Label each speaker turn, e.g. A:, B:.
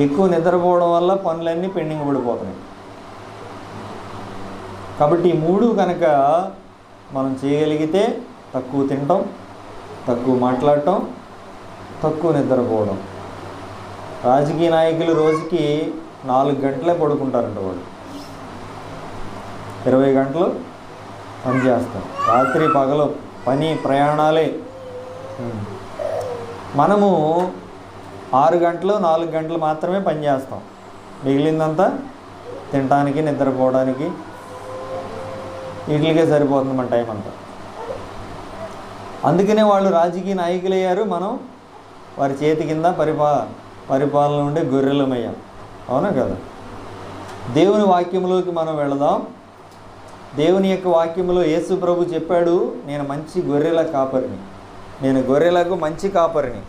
A: ఎక్కువ నిద్రపోవడం వల్ల పనులన్నీ పెండింగ్ పడిపోతున్నాయి. కాబట్టి ఈ మూడు కనుక మనం చేయగలిగితే తక్కువ తినటం, తక్కువ మాట్లాడటం, తక్కువ నిద్రపోవడం. రాజకీయ నాయకులు రోజుకి 4 గంటలే పడుకుంటారంట. వాళ్ళు 20 గంటలు పని చేస్తారు. రాత్రి పగలు పని ప్రయాణాలే. మనము 6 గంటలు 4 గంటలు మాత్రమే పని చేస్తాం. మిగిలిందంతా తినడానికి నిద్రపోవడానికి వీటికే సరిపోతుంది మన టైం అంతా. అందుకనే వాళ్ళు రాజకీయ నాయకులయ్యారు, మనం వారి చేతి కింద పరిపాలన ఉండే గొర్రెలమయ్యాం. అవునా కదా? దేవుని వాక్యంలోకి మనం వెళదాం. దేవుని యొక్క వాక్యంలో యేసు ప్రభు చెప్పాడు, నేను మంచి గొర్రెల కాపరిని, నేను గొర్రెలకు మంచి కాపరిని.